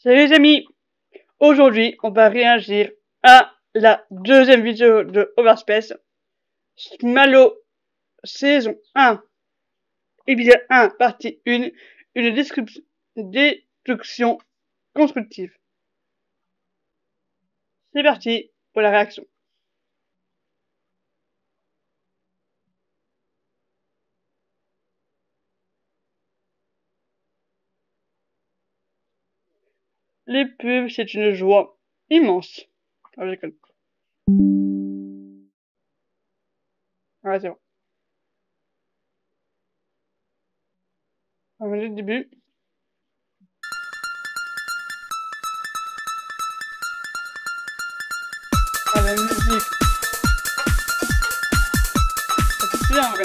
Salut les amis, aujourd'hui on va réagir à la deuxième vidéo de Overspace, Malo saison 1, épisode 1, partie 1, une destruction constructive. C'est parti pour la réaction. Les pubs, c'est une joie immense. Ah, je déconne. Ouais, c'est bon. On va le début. Ah, la musique. C'est bien, en vrai.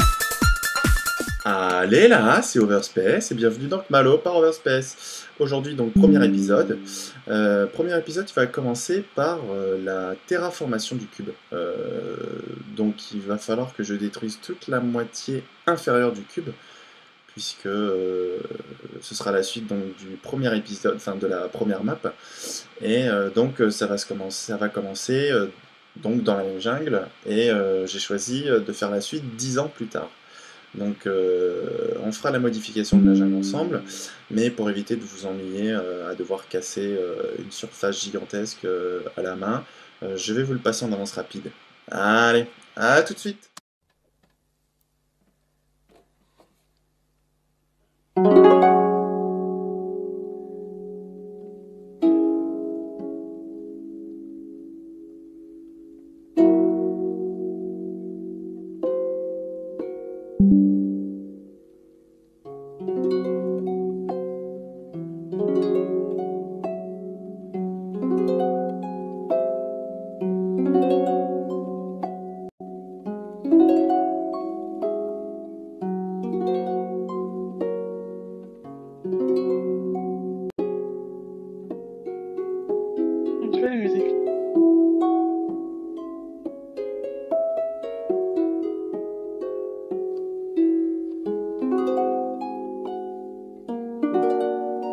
Allez là, c'est Overspace et bienvenue dans Malo par Overspace. Aujourd'hui donc premier épisode. Premier épisode qui va commencer par la terraformation du cube. Donc il va falloir que je détruise toute la moitié inférieure du cube, puisque ce sera la suite donc, du premier épisode, enfin de la première map. Et donc ça va commencer donc dans la même jungle, et j'ai choisi de faire la suite 10 ans plus tard. Donc on fera la modification de la jungle ensemble, mais pour éviter de vous ennuyer à devoir casser une surface gigantesque à la main, je vais vous le passer en avance rapide. Allez, à tout de suite. Une très belle musique.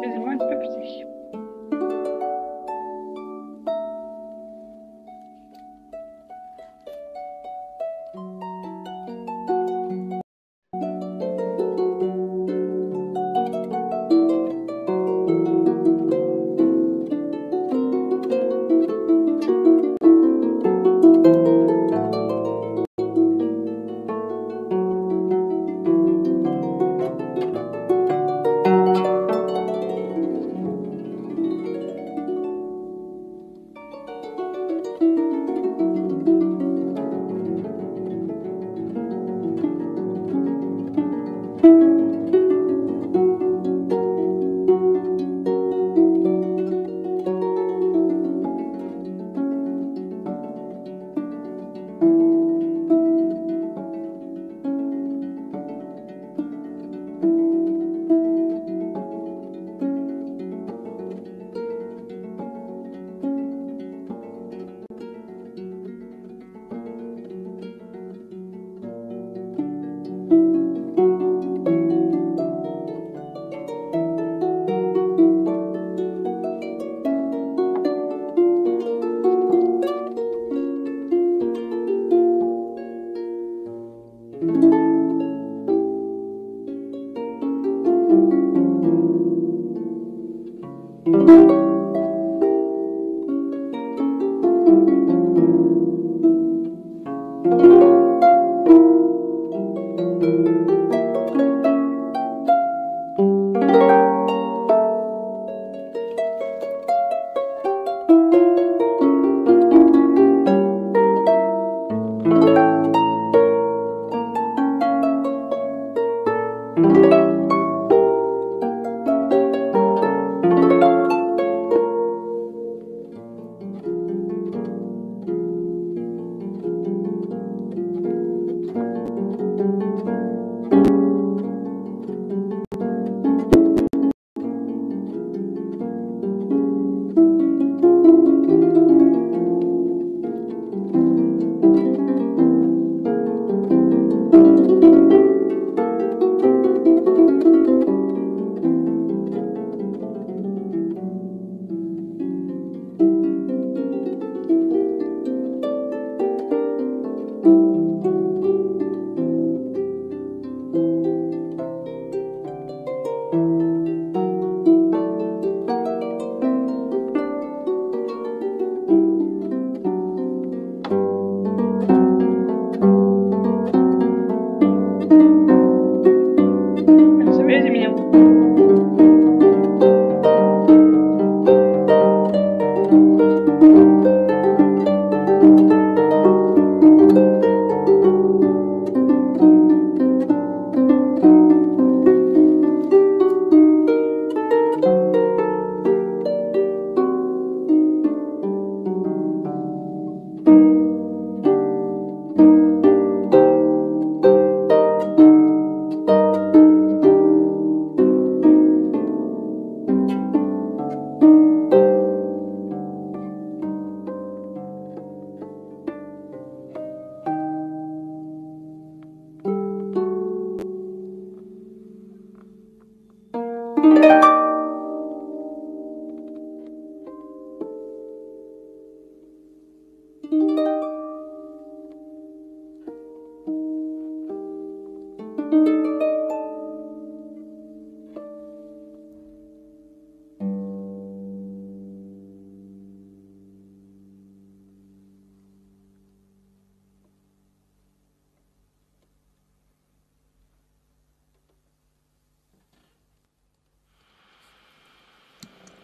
Quasiment un peu petit. Oui, c'est mignon.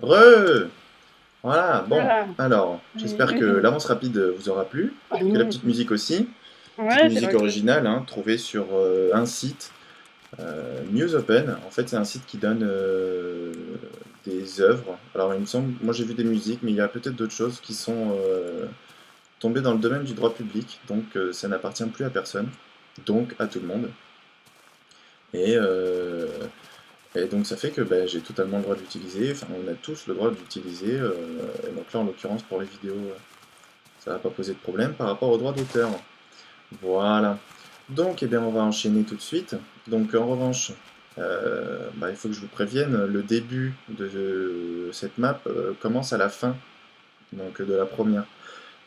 Re! Voilà, bon. Voilà. Alors, j'espère que Oui. l'avance rapide vous aura plu, que la petite musique aussi. Petite Ouais, c'est musique vrai que... originale, hein, trouvée sur un site, News Open. En fait, c'est un site qui donne des œuvres. Alors, il me semble, moi j'ai vu des musiques, mais il y a peut-être d'autres choses qui sont tombées dans le domaine du droit public, donc ça n'appartient plus à personne, donc à tout le monde. Et, euh, et donc ça fait que ben, j'ai totalement le droit de l'utiliser, enfin on a tous le droit de l'utiliser, et donc là en l'occurrence pour les vidéos, ça va pas poser de problème par rapport au droit d'auteur. Voilà. Donc, eh bien, on va enchaîner tout de suite. Donc, en revanche, bah, il faut que je vous prévienne, le début de cette map commence à la fin donc, de la première.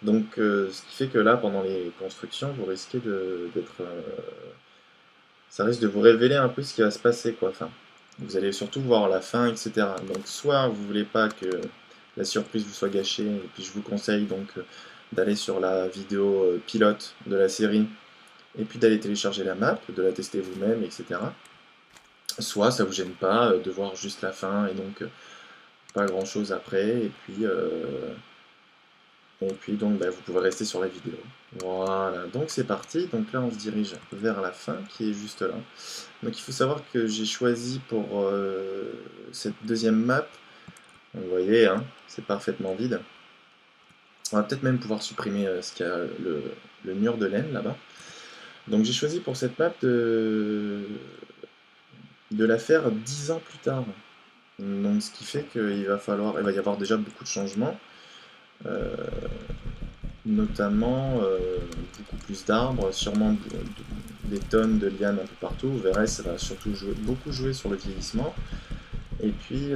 Donc, ce qui fait que là, pendant les constructions, vous risquez d'être... ça risque de vous révéler un peu ce qui va se passer, quoi. Enfin, vous allez surtout voir la fin, etc. Donc, soit vous voulez pas que la surprise vous soit gâchée, et puis je vous conseille donc d'aller sur la vidéo pilote de la série et puis d'aller télécharger la map, de la tester vous-même, etc. Soit ça vous gêne pas de voir juste la fin et donc pas grand chose après, et puis donc bah, vous pouvez rester sur la vidéo. Voilà, donc c'est parti, donc là on se dirige vers la fin qui est juste là. Donc il faut savoir que j'ai choisi pour cette deuxième map, vous voyez, hein, c'est parfaitement vide. On va peut-être même pouvoir supprimer ce qu'il y a le mur de laine là-bas. Donc j'ai choisi pour cette map de la faire 10 ans plus tard. Donc ce qui fait qu'il va y avoir déjà beaucoup de changements, euh, notamment beaucoup plus d'arbres, sûrement des tonnes de lianes un peu partout. Vous verrez, ça va surtout beaucoup jouer sur le vieillissement. Et puis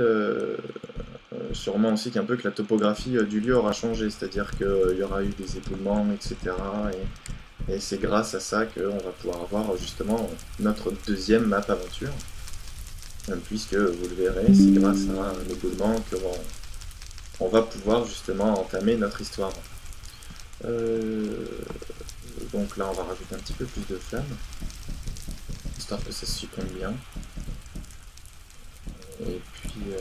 sûrement aussi qu'un peu que la topographie du lieu aura changé, c'est-à-dire qu'il y aura eu des éboulements, etc. Et c'est grâce à ça qu'on va pouvoir avoir justement notre deuxième map aventure. Puisque vous le verrez, c'est grâce à un éboulement qu'on va pouvoir justement entamer notre histoire. Euh, donc là, on va rajouter un petit peu plus de flammes, histoire que ça se supprime bien. Et puis,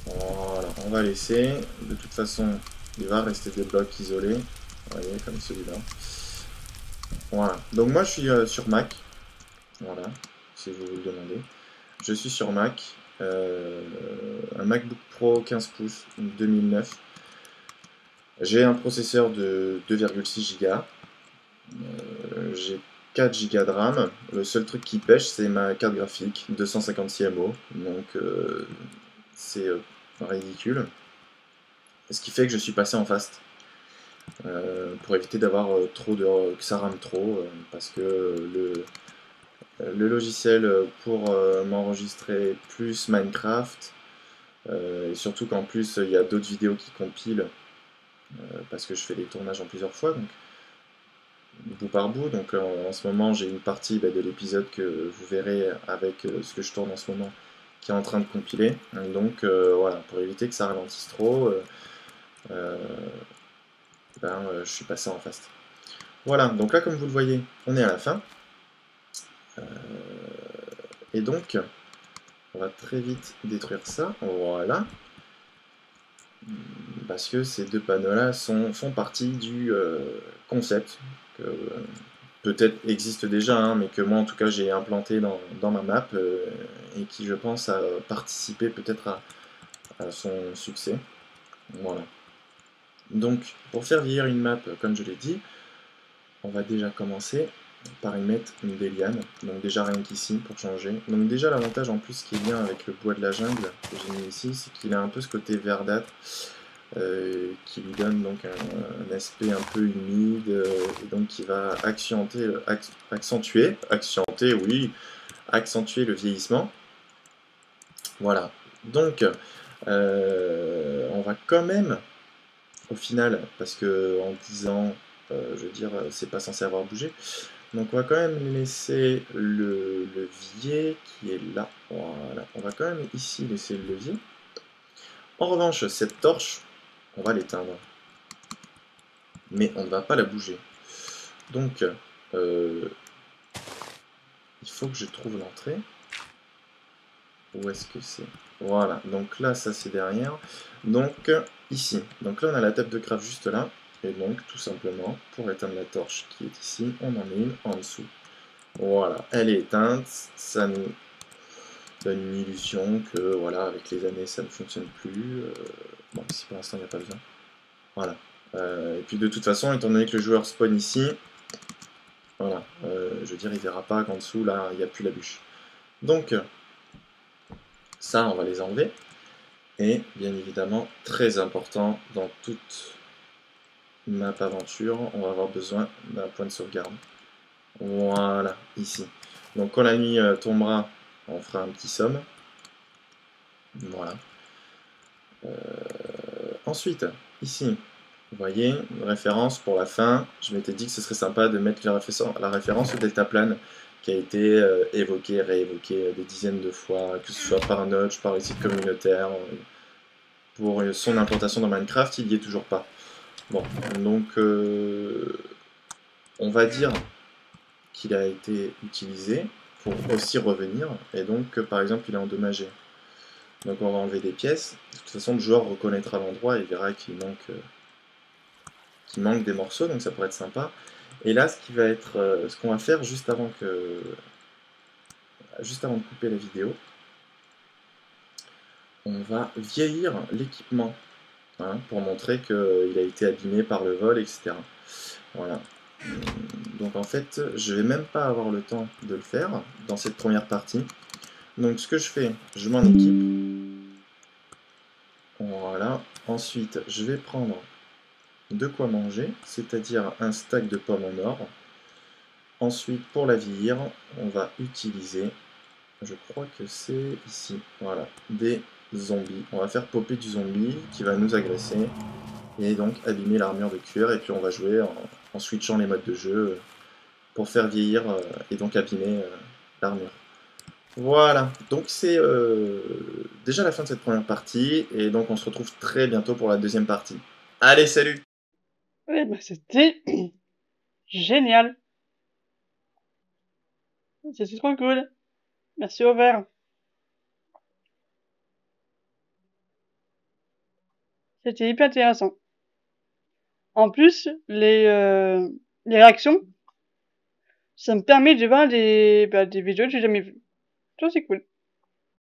voilà, on va laisser. De toute façon, il va rester des blocs isolés, vous voyez, comme celui-là. Voilà, donc moi je suis sur Mac, voilà, si vous vous le demandez. Je suis sur Mac, un MacBook Pro 15 pouces 2009. J'ai un processeur de 2,6 Go. J'ai 4 Go de RAM. Le seul truc qui pêche, c'est ma carte graphique, 256 MO. Donc c'est ridicule. Ce qui fait que je suis passé en fast. Pour éviter d'avoir que ça rame trop. Parce que le logiciel pour m'enregistrer plus Minecraft, et surtout qu'en plus il y a d'autres vidéos qui compilent, parce que je fais des tournages en plusieurs fois, donc bout par bout. Donc en ce moment j'ai une partie de l'épisode que vous verrez avec ce que je tourne en ce moment qui est en train de compiler. Donc voilà, pour éviter que ça ralentisse trop, je suis passé en fast. Voilà, donc là comme vous le voyez, on est à la fin. Et donc, on va très vite détruire ça. Voilà. Parce que ces deux panneaux-là font partie du concept que peut-être existe déjà, hein, mais que moi en tout cas j'ai implanté dans ma map et qui je pense a participé peut-être à son succès. Voilà. Donc pour faire vieillir une map, comme je l'ai dit, on va déjà commencer par y mettre des lianes. Donc déjà rien qu'ici pour changer. Donc déjà l'avantage en plus qui est bien avec le bois de la jungle que j'ai mis ici, c'est qu'il a un peu ce côté verdâtre. Qui lui donne donc un aspect un peu humide, et donc qui va accentuer le vieillissement. Voilà. Donc, on va quand même, au final, parce que en 10 ans, je veux dire, c'est pas censé avoir bougé. Donc on va quand même laisser le levier qui est là. Voilà. On va quand même ici laisser le levier. En revanche, cette torche, on va l'éteindre. Mais on ne va pas la bouger. Donc, il faut que je trouve l'entrée. Où est-ce que c'est? Voilà, donc là, ça c'est derrière. Donc, ici. Donc là, on a la table de craft juste là. Et donc, tout simplement, pour éteindre la torche qui est ici, on en met une en dessous. Voilà, elle est éteinte. Ça nous donne une illusion que, voilà, avec les années, ça ne fonctionne plus. Bon, ici, pour l'instant, il n'y a pas besoin. Voilà. Et puis, de toute façon, étant donné que le joueur spawn ici, voilà, je veux dire, il verra pas qu'en dessous, là, il n'y a plus la bûche. Donc, ça, on va les enlever. Et, bien évidemment, très important, dans toute map aventure, on va avoir besoin d'un point de sauvegarde. Voilà, ici. Donc, quand la nuit tombera, on fera un petit somme. Voilà. Ensuite, ici, vous voyez, une référence pour la fin. Je m'étais dit que ce serait sympa de mettre la référence au deltaplane qui a été évoqué, réévoqué des dizaines de fois, que ce soit par Notch, par les sites communautaires. Pour son implantation dans Minecraft, il n'y est toujours pas. Bon, donc on va dire qu'il a été utilisé pour aussi revenir, et donc par exemple il est endommagé. Donc on va enlever des pièces. De toute façon, le joueur reconnaîtra l'endroit et verra qu'il manque des morceaux, donc ça pourrait être sympa. Et là, ce qu'on va faire juste avant de couper la vidéo, on va vieillir l'équipement, hein, pour montrer qu'il a été abîmé par le vol, etc. Voilà. Donc en fait, je vais même pas avoir le temps de le faire dans cette première partie. Donc ce que je fais, je m'en équipe. Voilà. Ensuite, je vais prendre de quoi manger, c'est-à-dire un stack de pommes en or. Ensuite, pour la vieillir, on va utiliser, je crois que c'est ici, voilà, des zombies. On va faire popper du zombie qui va nous agresser et donc abîmer l'armure de cuir. Et puis on va jouer en switchant les modes de jeu pour faire vieillir et donc abîmer l'armure. Voilà, donc c'est déjà la fin de cette première partie, et donc on se retrouve très bientôt pour la deuxième partie. Allez, salut! Oui, bah c'était génial. C'était trop cool. Merci Over. C'était hyper intéressant. En plus, les réactions, ça me permet de voir des vidéos que j'ai jamais vues. Ça, c'est cool.